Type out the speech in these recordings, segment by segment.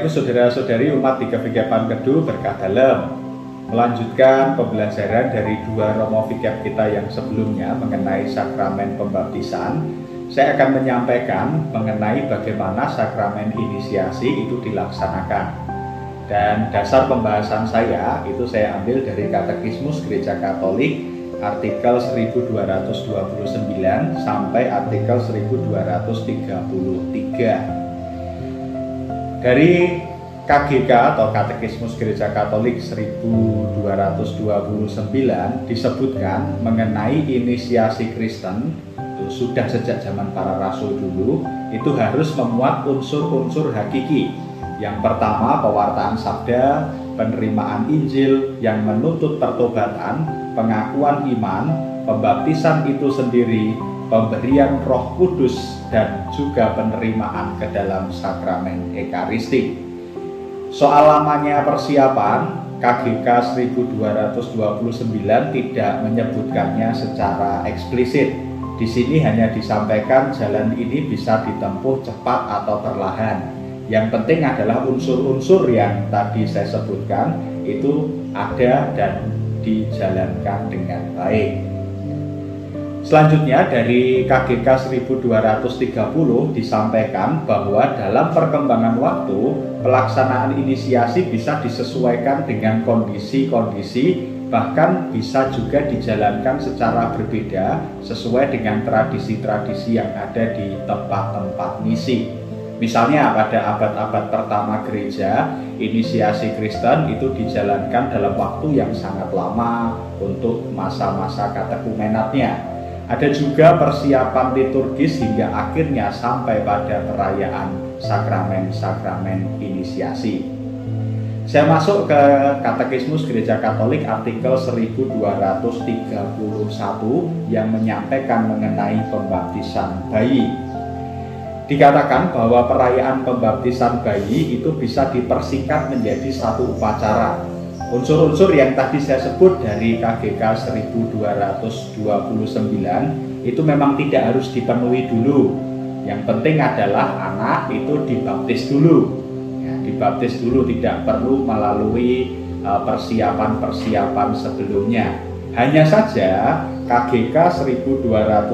Ibu saudara-saudari umat di Kevigapan Kedu berkah dalam. Melanjutkan pembelajaran dari 2 Romo Vikap kita yang sebelumnya mengenai sakramen pembaptisan, saya akan menyampaikan mengenai bagaimana sakramen inisiasi itu dilaksanakan. Dan dasar pembahasan saya itu saya ambil dari Katekismus Gereja Katolik artikel 1229 sampai artikel 1233. Dari KGK atau Katekismus Gereja Katolik 1229 disebutkan mengenai inisiasi Kristen itu sudah sejak zaman para rasul dulu itu harus memuat unsur-unsur hakiki. Yang pertama pewartaan sabda, penerimaan Injil yang menuntut pertobatan, pengakuan iman, pembaptisan itu sendiri, pemberian Roh Kudus, dan juga penerimaan ke dalam sakramen Ekaristi. Soal lamanya persiapan, KGK 1229 tidak menyebutkannya secara eksplisit. Di sini hanya disampaikan jalan ini bisa ditempuh cepat atau perlahan. Yang penting adalah unsur-unsur yang tadi saya sebutkan itu ada dan dijalankan dengan baik. Selanjutnya dari KGK 1230 disampaikan bahwa dalam perkembangan waktu pelaksanaan inisiasi bisa disesuaikan dengan kondisi-kondisi, bahkan bisa juga dijalankan secara berbeda sesuai dengan tradisi-tradisi yang ada di tempat-tempat misi. Misalnya pada abad-abad pertama gereja, inisiasi Kristen itu dijalankan dalam waktu yang sangat lama untuk masa-masa katekumenatnya. Ada juga persiapan liturgis hingga akhirnya sampai pada perayaan sakramen-sakramen inisiasi. Saya masuk ke Katekismus Gereja Katolik artikel 1231 yang menyampaikan mengenai pembaptisan bayi. Dikatakan bahwa perayaan pembaptisan bayi itu bisa dipersingkat menjadi satu upacara. Unsur-unsur yang tadi saya sebut dari KGK 1229 itu memang tidak harus dipenuhi dulu. Yang penting adalah anak itu dibaptis dulu. Ya, dibaptis dulu, tidak perlu melalui persiapan-persiapan sebelumnya. Hanya saja KGK 1231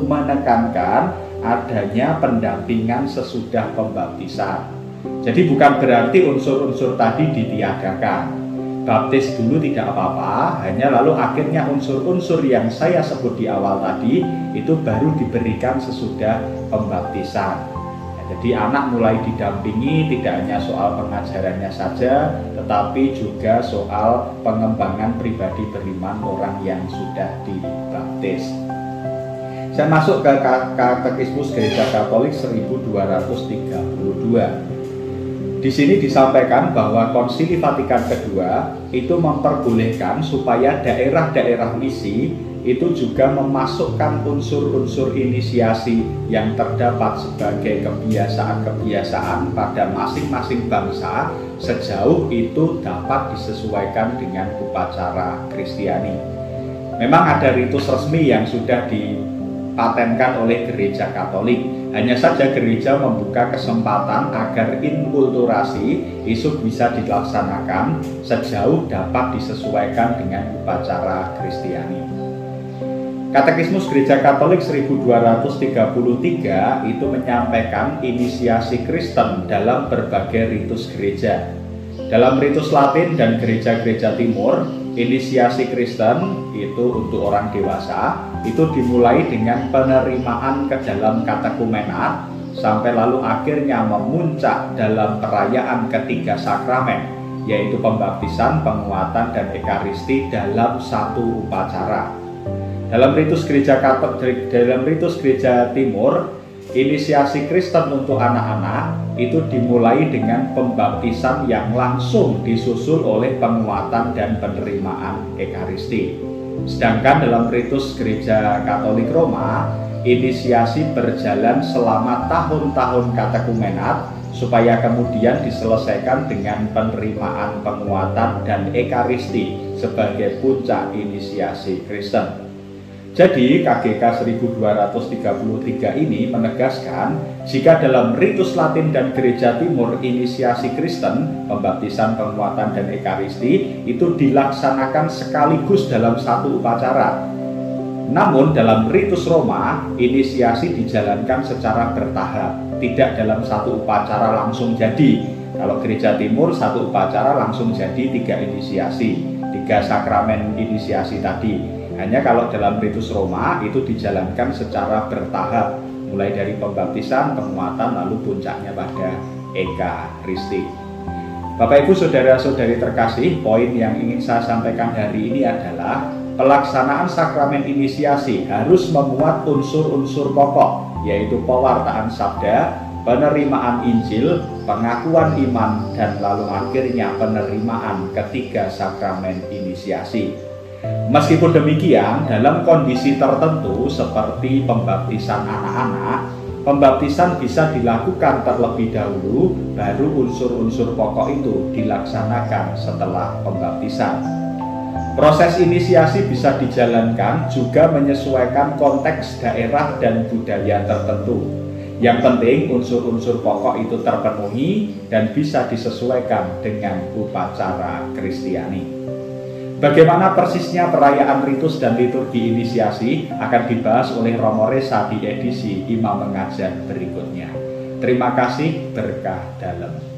menekankan adanya pendampingan sesudah pembaptisan. Jadi bukan berarti unsur-unsur tadi ditiadakan. Baptis dulu tidak apa-apa, hanya lalu akhirnya unsur-unsur yang saya sebut di awal tadi itu baru diberikan sesudah pembaptisan. Jadi anak mulai didampingi tidak hanya soal pengajarannya saja, tetapi juga soal pengembangan pribadi beriman orang yang sudah dibaptis. Saya masuk ke Katekismus Gereja Katolik 1232. Di sini disampaikan bahwa Konsili Vatikan Kedua itu memperbolehkan supaya daerah-daerah misi itu juga memasukkan unsur-unsur inisiasi yang terdapat sebagai kebiasaan-kebiasaan pada masing-masing bangsa sejauh itu dapat disesuaikan dengan upacara Kristiani. Memang ada ritus resmi yang sudah dipatenkan oleh Gereja Katolik. Hanya saja gereja membuka kesempatan agar inkulturasi itu bisa dilaksanakan sejauh dapat disesuaikan dengan upacara Kristiani. Katekismus Gereja Katolik 1233 itu menyampaikan inisiasi Kristen dalam berbagai ritus gereja. Dalam ritus Latin dan gereja-gereja Timur, inisiasi Kristen itu untuk orang dewasa itu dimulai dengan penerimaan ke dalam katekumenat sampai lalu akhirnya memuncak dalam perayaan ketiga sakramen, yaitu pembaptisan, penguatan, dan Ekaristi dalam satu upacara. Dalam ritus gereja Timur, inisiasi Kristen untuk anak-anak itu dimulai dengan pembaptisan yang langsung disusul oleh penguatan dan penerimaan Ekaristi. Sedangkan dalam ritus Gereja Katolik Roma, inisiasi berjalan selama tahun-tahun katekumenat supaya kemudian diselesaikan dengan penerimaan, penguatan, dan Ekaristi sebagai puncak inisiasi Kristen. Jadi KGK 1233 ini menegaskan jika dalam ritus Latin dan Gereja Timur inisiasi Kristen, pembaptisan, penguatan, dan ekaristi itu dilaksanakan sekaligus dalam satu upacara. Namun dalam ritus Roma, inisiasi dijalankan secara bertahap, tidak dalam satu upacara langsung jadi. Kalau Gereja Timur satu upacara langsung jadi 3 inisiasi, 3 sakramen inisiasi tadi. Hanya kalau dalam ritus Roma itu dijalankan secara bertahap, mulai dari pembaptisan, penguatan, lalu puncaknya pada ekaristi. Bapak Ibu saudara-saudari terkasih, poin yang ingin saya sampaikan hari ini adalah pelaksanaan sakramen inisiasi harus memuat unsur-unsur pokok, yaitu pewartaan sabda, penerimaan Injil, pengakuan iman, dan lalu akhirnya penerimaan ketiga sakramen inisiasi. Meskipun demikian, dalam kondisi tertentu seperti pembaptisan anak-anak, pembaptisan bisa dilakukan terlebih dahulu, baru unsur-unsur pokok itu dilaksanakan setelah pembaptisan. Proses inisiasi bisa dijalankan juga menyesuaikan konteks daerah dan budaya tertentu. Yang penting unsur-unsur pokok itu terpenuhi dan bisa disesuaikan dengan upacara Kristiani. Bagaimana persisnya perayaan ritus dan liturgi inisiasi akan dibahas oleh Romo Resa di edisi Imam Mengajar berikutnya. Terima kasih, berkah dalam.